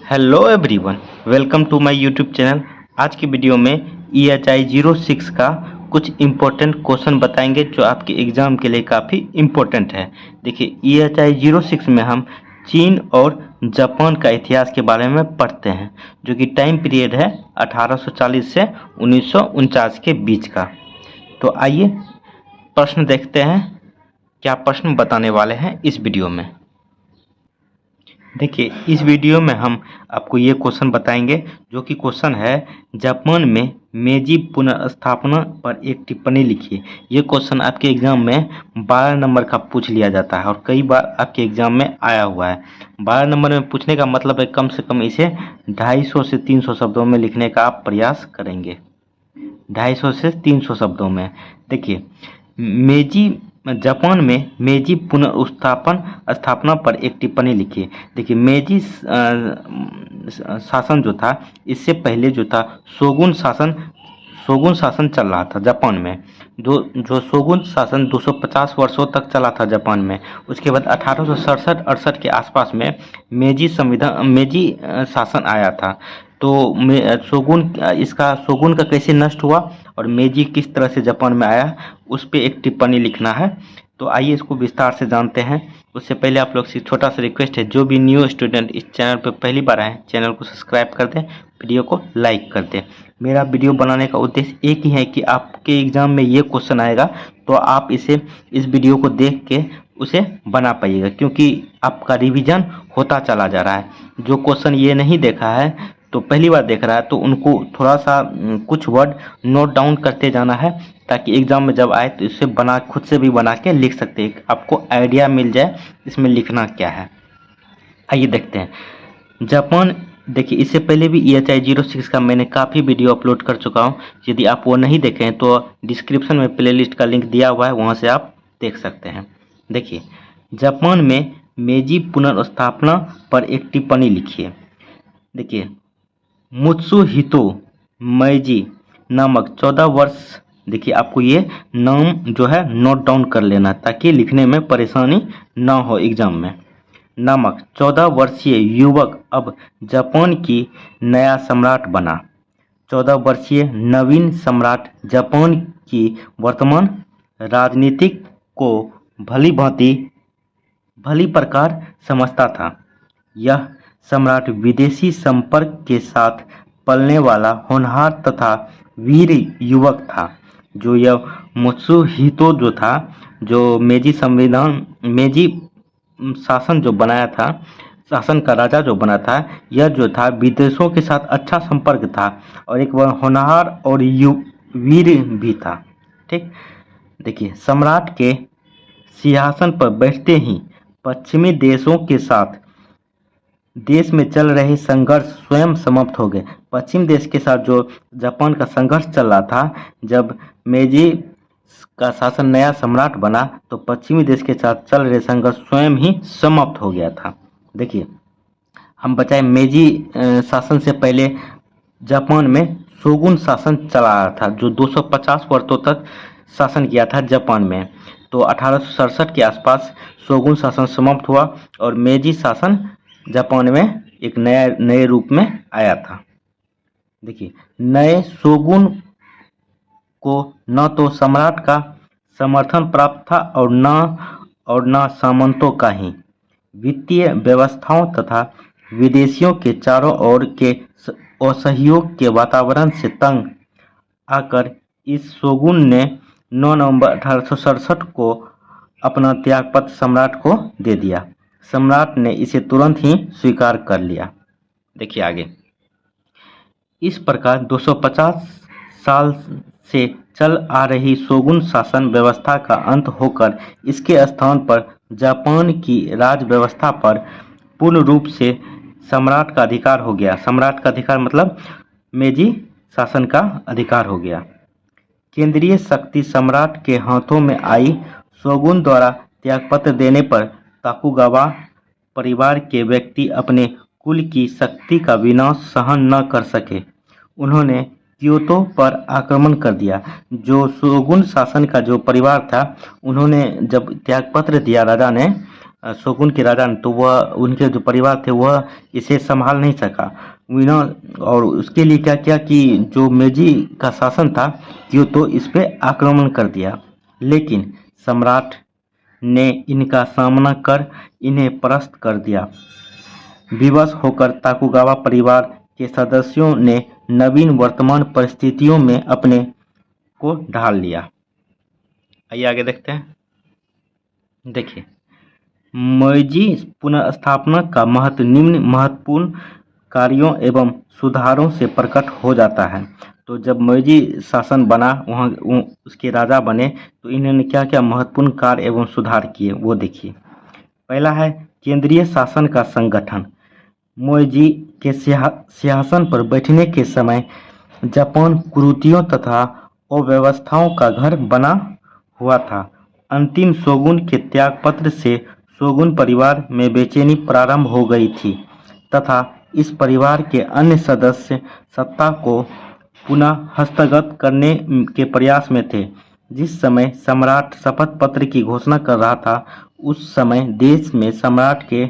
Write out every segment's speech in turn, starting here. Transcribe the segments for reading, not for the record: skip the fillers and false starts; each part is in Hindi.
Hello everyone, welcome to my YouTube channel. आज की वीडियो में EHI 06 का कुछ इम्पोर्टेंट क्वेश्चन बताएंगे जो आपके एग्ज़ाम के लिए काफ़ी इम्पोर्टेंट है। देखिए, EHI 06 में हम चीन और जापान का इतिहास के बारे में पढ़ते हैं, जो कि टाइम पीरियड है 1840 से 1949 के बीच का। तो आइए प्रश्न देखते हैं, क्या प्रश्न बताने वाले हैं इस वीडियो में। देखिए, इस वीडियो में हम आपको ये क्वेश्चन बताएंगे, जो कि क्वेश्चन है जापान में मेजी पुनर्स्थापना पर एक टिप्पणी लिखिए। ये क्वेश्चन आपके एग्जाम में 12 नंबर का पूछ लिया जाता है और कई बार आपके एग्जाम में आया हुआ है। 12 नंबर में पूछने का मतलब है कम से कम इसे 250 से 300 शब्दों में लिखने का आप प्रयास करेंगे। 250 से 300 शब्दों में। देखिए, मेजी जापान में मेजी स्थापना पर एक टिप्पणी लिखिए। देखिए, मेजी शासन जो था, इससे पहले जो था शोगुन शासन चल रहा था जापान में। जो शोगुन शासन 250 वर्षों तक चला था जापान में। उसके बाद 1867-68 के आसपास में मेजी शासन आया था। तो शोगुन का कैसे नष्ट हुआ और मेजी किस तरह से जापान में आया, उस पर एक टिप्पणी लिखना है। तो आइए इसको विस्तार से जानते हैं। उससे पहले आप लोग से छोटा सा रिक्वेस्ट है, जो भी न्यू स्टूडेंट इस चैनल पर पहली बार आए, चैनल को सब्सक्राइब कर दें, वीडियो को लाइक कर दें। मेरा वीडियो बनाने का उद्देश्य एक ही है कि आपके एग्जाम में ये क्वेश्चन आएगा तो आप इस वीडियो को देख के उसे बना पाइएगा, क्योंकि आपका रिवीजन होता चला जा रहा है। जो क्वेश्चन ये नहीं देखा है, तो पहली बार देख रहा है, तो उनको थोड़ा सा कुछ वर्ड नोट डाउन करते जाना है, ताकि एग्जाम में जब आए तो इसे खुद से भी बना के लिख सकते हैं, आपको आइडिया मिल जाए इसमें लिखना क्या है। आइए देखते हैं जापान। देखिए, इससे पहले भी EHI 06 का मैंने काफ़ी वीडियो अपलोड कर चुका हूँ। यदि आप वो नहीं देखें तो डिस्क्रिप्शन में प्लेलिस्ट का लिंक दिया हुआ है, वहाँ से आप देख सकते हैं। देखिए, जापान में मेजी पुनर्स्थापना पर एक टिप्पणी लिखिए। देखिए, मुत्सुहितो मैजी नामक 14 वर्ष, देखिए आपको ये नाम जो है नोट डाउन कर लेना, ताकि लिखने में परेशानी ना हो एग्जाम में। नामक 14 वर्षीय युवक अब जापान की नया सम्राट बना। 14 वर्षीय नवीन सम्राट जापान की वर्तमान राजनीतिक को भली प्रकार समझता था। यह सम्राट विदेशी संपर्क के साथ पलने वाला होनहार तथा वीर युवक था। जो यह मुत्सुहितो जो था, जो मेजी शासन जो बनाया था, शासन का राजा जो बना था, यह जो था विदेशों के साथ अच्छा संपर्क था और एक बार होनहार और वीर भी था। ठीक, देखिए, सम्राट के सिंहासन पर बैठते ही पश्चिमी देशों के साथ देश में चल रहे संघर्ष स्वयं समाप्त हो गए। पश्चिम देश के साथ जो जापान का संघर्ष चल रहा था, जब मेजी का शासन नया सम्राट बना, तो पश्चिमी देश के साथ चल रहे संघर्ष स्वयं ही समाप्त हो गया था। देखिए, हम बताएं मेजी शासन से पहले जापान में शोगुन शासन चला रहा था, जो 250 वर्षों तक शासन किया था जापान में। तो 1867 के आसपास शोगुन शासन समाप्त हुआ और मेजी शासन जापान में एक नए रूप में आया था। देखिए, नए शोगुन को न तो सम्राट का समर्थन प्राप्त था और न सामंतों का ही। वित्तीय व्यवस्थाओं तथा विदेशियों के चारों ओर के असहयोग के वातावरण से तंग आकर इस शोगुन ने 9 नवंबर 1867 को अपना त्यागपत्र सम्राट को दे दिया। सम्राट ने इसे तुरंत ही स्वीकार कर लिया। देखिए आगे, इस प्रकार 250 साल से चल आ रही शोगुन शासन व्यवस्था का अंत होकर इसके स्थान पर जापान की राज व्यवस्था पर पूर्ण रूप से सम्राट का अधिकार हो गया। सम्राट का अधिकार मतलब मेजी शासन का अधिकार हो गया। केंद्रीय शक्ति सम्राट के हाथों में आई। शोगुन द्वारा त्यागपत्र देने पर ताकुगावा परिवार के व्यक्ति अपने कुल की शक्ति का विनाश सहन न कर सके। उन्होंने क्योतो पर आक्रमण कर दिया। जो शोगुन शासन का जो परिवार था, उन्होंने जब त्यागपत्र दिया राजा ने, शोगुन के राजा ने, तो वह उनके जो परिवार थे वह इसे संभाल नहीं सका। और उसके लिए क्या किया कि जो मेजी का शासन था कि तो इस पे आक्रमण कर दिया, लेकिन सम्राट ने इनका सामना कर इन्हें परास्त कर दिया। विवश होकर ताकुगावा परिवार के सदस्यों ने नवीन वर्तमान परिस्थितियों में अपने को ढाल लिया। आइए आगे देखते हैं। देखिए, मेiji पुनर्स्थापना का महत्व निम्न महत्वपूर्ण कार्यों एवं सुधारों से प्रकट हो जाता है। तो जब मेiji शासन बना, वहाँ उसके राजा बने, तो इन्होंने क्या क्या महत्वपूर्ण कार्य एवं सुधार किए वो देखिए। पहला है केंद्रीय शासन का संगठन। मेiji के सिंहासन पर बैठने के समय जापान कुरीतियों तथा अव्यवस्थाओं का घर बना हुआ था। अंतिम शोगुन के त्यागपत्र से शोगुन परिवार में बेचैनी प्रारंभ हो गई थी तथा इस परिवार के अन्य सदस्य सत्ता को पुनः हस्तगत करने के प्रयास में थे। जिस समय सम्राट शपथ पत्र की घोषणा कर रहा था, उस समय देश में सम्राट के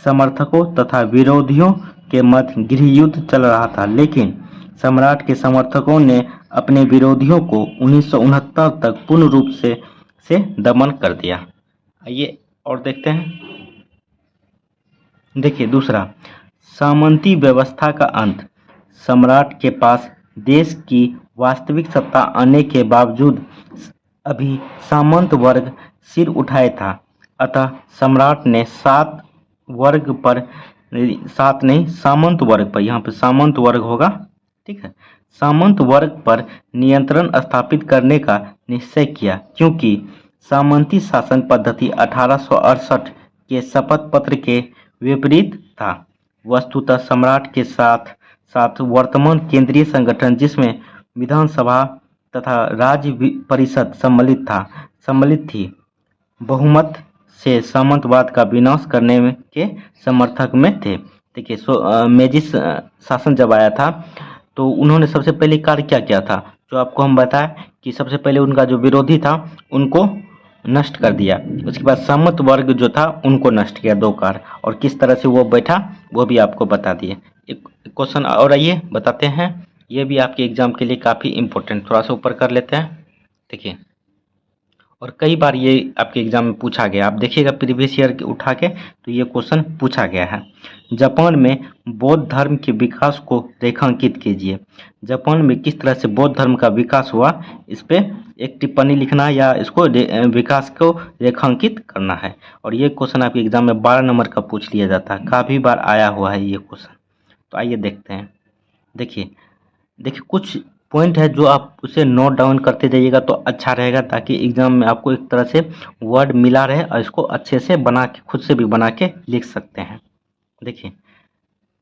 समर्थकों तथा विरोधियों के मध्य गृह युद्ध चल रहा था, लेकिन सम्राट के समर्थकों ने अपने विरोधियों को 1969 तक पूर्ण रूप से दमन कर दिया। आइए और देखते हैं। देखिए दूसरा, सामंती व्यवस्था का अंत। सम्राट के पास देश की वास्तविक सत्ता आने के बावजूद अभी सामंत वर्ग सिर उठाए था, अतः सम्राट ने सात नहीं सामंत वर्ग पर, यहाँ पे सामंत वर्ग होगा, ठीक है, सामंत वर्ग पर नियंत्रण स्थापित करने का निश्चय किया, क्योंकि सामंती शासन पद्धति 1868 के शपथ पत्र के विपरीत था। वस्तुतः सम्राट के साथ साथ वर्तमान केंद्रीय संगठन, जिसमें विधानसभा तथा राज्य परिषद सम्मिलित थी, बहुमत से सामंतवाद का विनाश करने के समर्थक में थे। देखिए, मेजी शासन जब आया था तो उन्होंने सबसे पहले कार्य क्या किया था, जो आपको हम बताएं कि सबसे पहले उनका जो विरोधी था उनको नष्ट कर दिया। उसके बाद सामंत वर्ग जो था उनको नष्ट किया, दो कार्य, और किस तरह से वो बैठा वो भी आपको बता दिए। एक क्वेश्चन और आइए बताते हैं, ये भी आपके एग्जाम के लिए काफ़ी इम्पोर्टेंट, थोड़ा सा ऊपर कर लेते हैं। देखिए, और कई बार ये आपके एग्जाम में पूछा गया, आप देखिएगा प्रीवियस ईयर उठा के, तो ये क्वेश्चन पूछा गया है। जापान में बौद्ध धर्म के विकास को रेखांकित कीजिए। जापान में किस तरह से बौद्ध धर्म का विकास हुआ, इस पे एक टिप्पणी लिखना या इसको विकास को रेखांकित करना है। और ये क्वेश्चन आपके एग्जाम में 12 नंबर का पूछ लिया जाता है, काफ़ी बार आया हुआ है ये क्वेश्चन। तो आइए देखते हैं। देखिए कुछ पॉइंट है जो आप उसे नोट डाउन करते जाइएगा तो अच्छा रहेगा, ताकि एग्जाम में आपको एक तरह से वर्ड मिला रहे और इसको अच्छे से बना के खुद से भी बना के लिख सकते हैं। देखिए,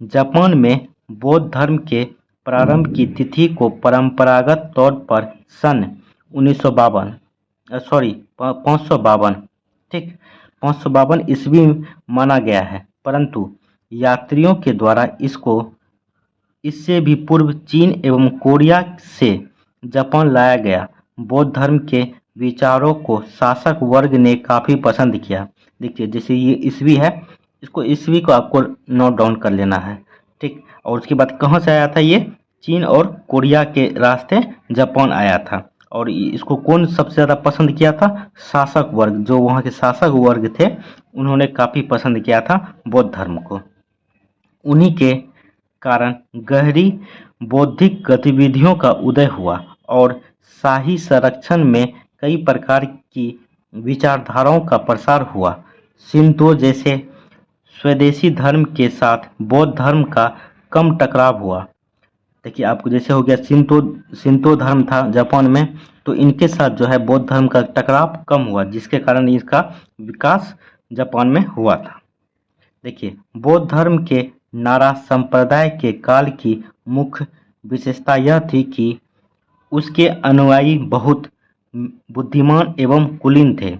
जापान में बौद्ध धर्म के प्रारंभ की तिथि को परंपरागत तौर पर सन 552 ठीक 552 ईस्वी माना गया है, परंतु यात्रियों के द्वारा इससे भी पूर्व चीन एवं कोरिया से जापान लाया गया बौद्ध धर्म के विचारों को शासक वर्ग ने काफ़ी पसंद किया। देखिए, जैसे ये ईस्वी है, इसको ईस्वी को आपको नोट डाउन कर लेना है, ठीक। और उसके बाद कहाँ से आया था, ये चीन और कोरिया के रास्ते जापान आया था। और इसको कौन सबसे ज़्यादा पसंद किया था, शासक वर्ग, जो वहाँ के शासक वर्ग थे उन्होंने काफ़ी पसंद किया था बौद्ध धर्म को। उन्हीं के कारण गहरी बौद्धिक गतिविधियों का उदय हुआ और शाही संरक्षण में कई प्रकार की विचारधाराओं का प्रसार हुआ। शिंतो जैसे स्वदेशी धर्म के साथ बौद्ध धर्म का कम टकराव हुआ। देखिए, आपको जैसे हो गया शिंतो धर्म था जापान में, तो इनके साथ जो है बौद्ध धर्म का टकराव कम हुआ, जिसके कारण इसका विकास जापान में हुआ था। देखिए, बौद्ध धर्म के नारा संप्रदाय के काल की मुख्य विशेषता यह थी कि उसके अनुयायी बहुत बुद्धिमान एवं कुलीन थे।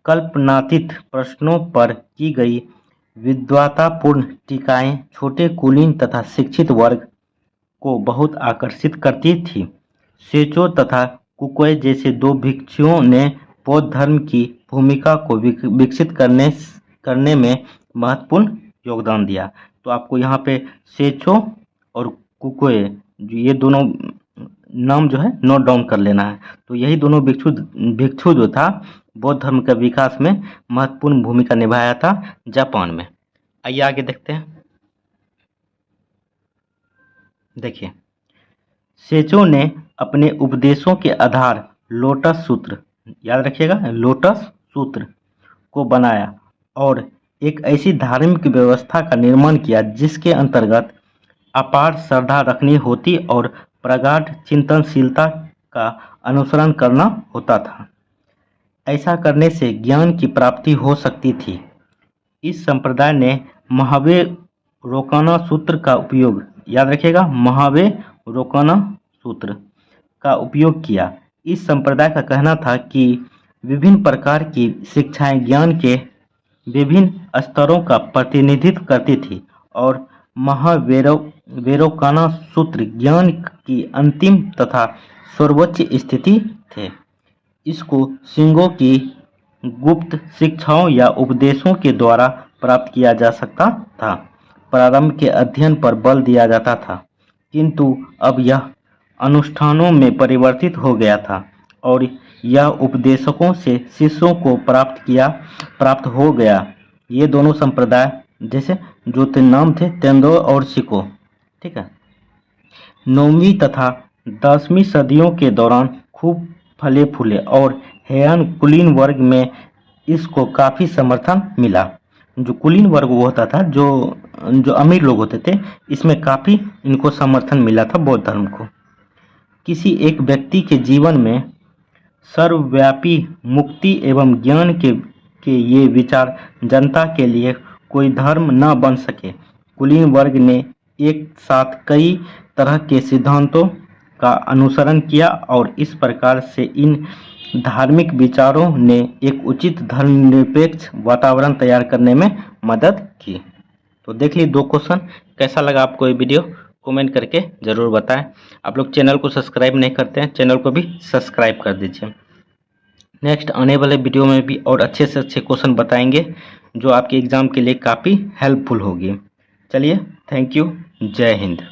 कल्पनातीत प्रश्नों पर की गई विद्वतापूर्ण टीकाएं छोटे कुलीन तथा शिक्षित वर्ग को बहुत आकर्षित करती थी। सेचो तथा कुकोय जैसे दो भिक्षुओं ने बौद्ध धर्म की भूमिका को विकसित करने करने में महत्वपूर्ण योगदान दिया। तो आपको यहाँ पे सेचो और कुकोए ये दोनों नाम जो है नोट डाउन कर लेना है। तो यही दोनों भिक्षु जो था बौद्ध धर्म के विकास में महत्वपूर्ण भूमिका निभाया था जापान में। आइए आगे देखते हैं। देखिए, सेचो ने अपने उपदेशों के आधार लोटस सूत्र, याद रखिएगा लोटस सूत्र को बनाया और एक ऐसी धार्मिक व्यवस्था का निर्माण किया जिसके अंतर्गत अपार श्रद्धा रखनी होती और प्रगाढ़ चिंतनशीलता का अनुसरण करना होता था। ऐसा करने से ज्ञान की प्राप्ति हो सकती थी। इस संप्रदाय ने महावेरोकाना सूत्र का उपयोग, याद रखिएगा महावेरोकाना सूत्र का उपयोग किया। इस संप्रदाय का कहना था कि विभिन्न प्रकार की शिक्षाएं ज्ञान के विभिन्न स्तरों का प्रतिनिधित्व करती थी और महावेरोकाना सूत्र ज्ञान की अंतिम तथा सर्वोच्च स्थिति थे। इसको सिंगों की गुप्त शिक्षाओं या उपदेशों के द्वारा प्राप्त किया जा सकता था। प्रारंभ के अध्ययन पर बल दिया जाता था, किंतु अब यह अनुष्ठानों में परिवर्तित हो गया था और यह उपदेशकों से शिष्यों को प्राप्त हो गया। ये दोनों संप्रदाय जैसे जो नाम थे तेंदो और शिको, ठीक है, 9वीं तथा 10वीं सदियों के दौरान खूब फले फूले और हेयन कुलीन वर्ग में इसको काफ़ी समर्थन मिला। जो कुलीन वर्ग वो होता था, जो अमीर लोग होते थे, इसमें काफ़ी इनको समर्थन मिला था बौद्ध धर्म को। किसी एक व्यक्ति के जीवन में सर्वव्यापी मुक्ति एवं ज्ञान के ये विचार जनता के लिए कोई धर्म न बन सके। कुलीन वर्ग ने एक साथ कई तरह के सिद्धांतों का अनुसरण किया और इस प्रकार से इन धार्मिक विचारों ने एक उचित धर्मनिरपेक्ष वातावरण तैयार करने में मदद की। तो देख लीजिए 2 क्वेश्चन। कैसा लगा आपको ये वीडियो कमेंट करके ज़रूर बताएं। आप लोग चैनल को सब्सक्राइब नहीं करते हैं, चैनल को भी सब्सक्राइब कर दीजिए। नेक्स्ट आने वाले वीडियो में भी और अच्छे से अच्छे क्वेश्चन बताएंगे जो आपके एग्ज़ाम के लिए काफ़ी हेल्पफुल होगी। चलिए, थैंक यू, जय हिंद।